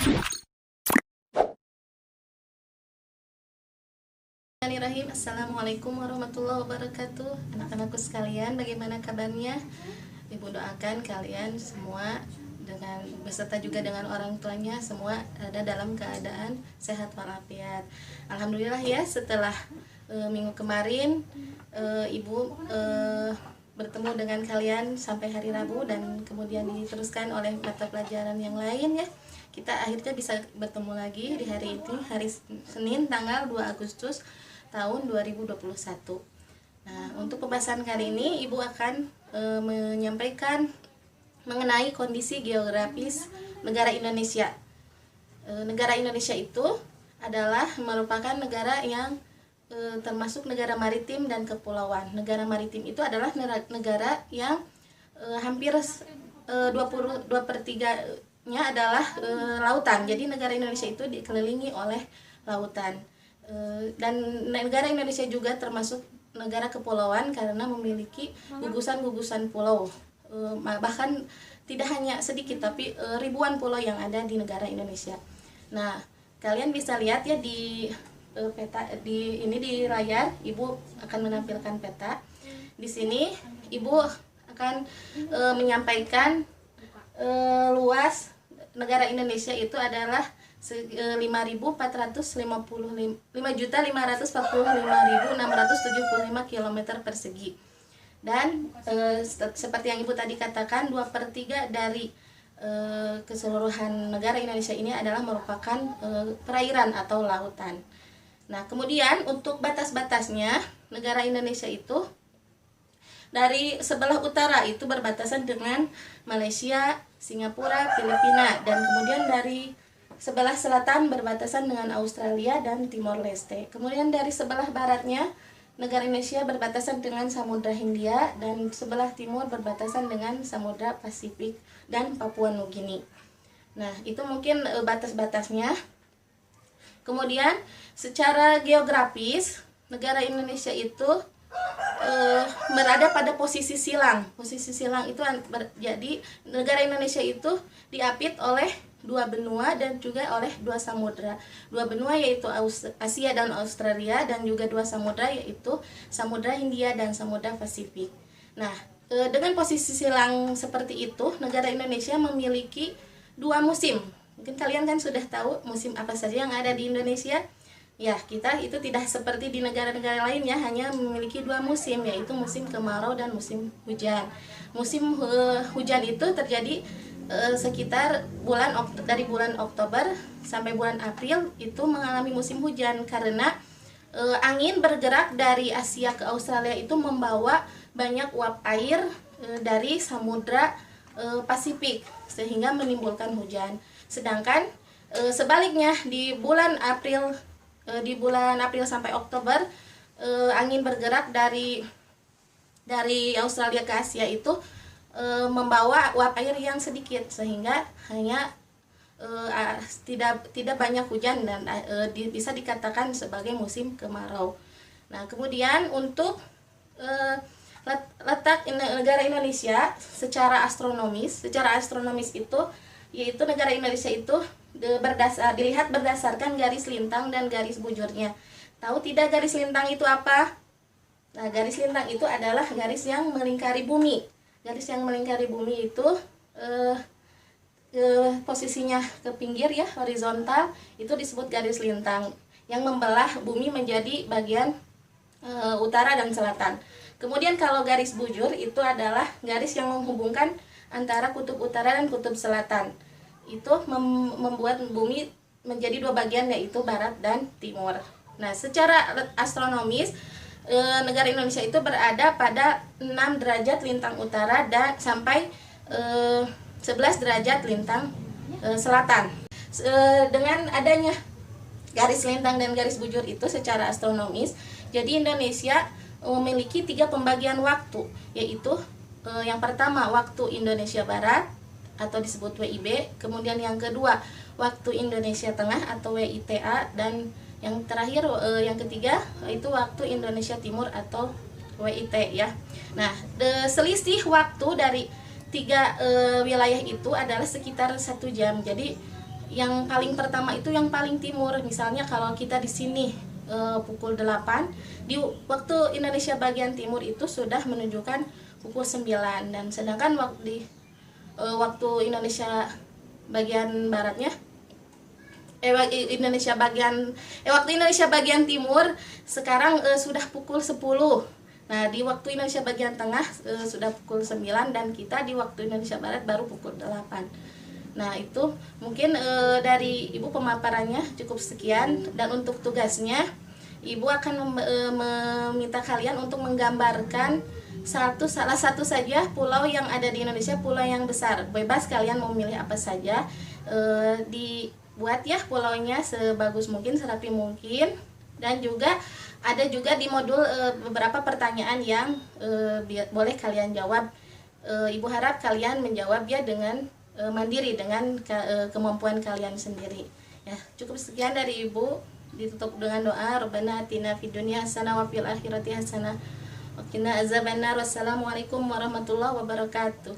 Bismillahirrahmanirrahim. Assalamualaikum warahmatullahi wabarakatuh. Anak-anakku sekalian, bagaimana kabarnya? Ibu doakan kalian semua dengan beserta juga dengan orang tuanya semua ada dalam keadaan sehat walafiat. Alhamdulillah ya, setelah minggu kemarin ibu bertemu dengan kalian sampai hari Rabu dan kemudian diteruskan oleh mata pelajaran yang lain ya. Kita akhirnya bisa bertemu lagi di hari ini, hari Senin tanggal 2 Agustus tahun 2021. Nah, untuk pembahasan kali ini Ibu akan menyampaikan mengenai kondisi geografis negara Indonesia. Negara Indonesia itu adalah merupakan negara yang termasuk negara maritim dan kepulauan. Negara maritim itu adalah negara yang hampir 2/3-nya adalah lautan. Jadi negara Indonesia itu dikelilingi oleh lautan. Dan negara Indonesia juga termasuk negara kepulauan karena memiliki gugusan-gugusan pulau. Bahkan tidak hanya sedikit tapi ribuan pulau yang ada di negara Indonesia. Nah, kalian bisa lihat ya di peta di layar. Ibu akan menampilkan peta. Di sini Ibu akan menyampaikan luas negara Indonesia itu adalah 5.545.675 km persegi. Dan seperti yang Ibu tadi katakan, 2/3 dari keseluruhan negara Indonesia ini adalah merupakan perairan atau lautan. Nah, kemudian untuk batas-batasnya, negara Indonesia itu dari sebelah utara itu berbatasan dengan Malaysia, Singapura, Filipina, dan kemudian dari sebelah selatan berbatasan dengan Australia dan Timor Leste. Kemudian dari sebelah baratnya, negara Indonesia berbatasan dengan Samudra Hindia, dan sebelah timur berbatasan dengan Samudra Pasifik dan Papua Nugini. Nah, itu mungkin batas-batasnya. Kemudian secara geografis negara Indonesia itu berada pada posisi silang. Posisi silang itu jadi negara Indonesia itu diapit oleh 2 benua dan juga oleh 2 samudra. 2 benua yaitu Asia dan Australia, dan juga 2 samudra yaitu Samudra Hindia dan Samudra Pasifik. Nah, dengan posisi silang seperti itu, negara Indonesia memiliki 2 musim. Mungkin kalian kan sudah tahu musim apa saja yang ada di Indonesia. Ya, kita itu tidak seperti di negara-negara lain ya, hanya memiliki 2 musim, yaitu musim kemarau dan musim hujan. Musim hujan itu terjadi sekitar dari bulan Oktober sampai bulan April itu mengalami musim hujan karena angin bergerak dari Asia ke Australia itu membawa banyak uap air dari Samudra Pasifik sehingga menimbulkan hujan. Sedangkan sebaliknya di bulan April sampai Oktober angin bergerak dari Australia ke Asia itu membawa uap air yang sedikit sehingga hanya tidak banyak hujan dan bisa dikatakan sebagai musim kemarau. Nah, kemudian untuk letak negara Indonesia secara astronomis itu yaitu negara Indonesia itu dilihat berdasarkan garis lintang dan garis bujurnya. Tahu tidak garis lintang itu apa? Nah, garis lintang itu adalah garis yang melingkari bumi. Garis yang melingkari bumi itu posisinya ke pinggir ya, horizontal, itu disebut garis lintang yang membelah bumi menjadi bagian utara dan selatan. Kemudian kalau garis bujur itu adalah garis yang menghubungkan antara kutub utara dan kutub selatan. Itu membuat bumi menjadi 2 bagian, yaitu barat dan timur. Nah, secara astronomis negara Indonesia itu berada pada 6 derajat lintang utara dan sampai 11 derajat lintang selatan. Dengan adanya garis lintang dan garis bujur itu secara astronomis, jadi Indonesia memiliki 3 pembagian waktu, yaitu yang pertama waktu Indonesia Barat atau disebut WIB, kemudian yang kedua waktu Indonesia Tengah atau WITA, dan yang terakhir yang ketiga itu waktu Indonesia Timur atau WIT ya. Nah, selisih waktu dari 3 wilayah itu adalah sekitar 1 jam. Jadi yang paling pertama itu yang paling timur. Misalnya kalau kita di sini pukul 8, di waktu Indonesia bagian timur itu sudah menunjukkan pukul 9, dan sedangkan waktu Indonesia bagian baratnya waktu Indonesia bagian timur sekarang sudah pukul 10. Nah, di waktu Indonesia bagian tengah sudah pukul 9, dan kita di waktu Indonesia barat baru pukul 8. Nah, itu mungkin dari Ibu pemaparannya cukup sekian, dan untuk tugasnya Ibu akan meminta kalian untuk menggambarkan salah satu saja pulau yang ada di Indonesia, pulau yang besar. Bebas kalian mau memilih apa saja, dibuat ya pulaunya sebagus mungkin, serapi mungkin. Dan juga ada juga di modul beberapa pertanyaan yang boleh kalian jawab. Ibu harap kalian menjawab ya dengan mandiri, dengan kemampuan kalian sendiri. Ya, cukup sekian dari Ibu. Ditutup dengan doa, Rabbana atina fid dunya hasanah wa fil akhirati hasanah wa qina azabannar. Wassalamualaikum warahmatullahi wabarakatuh.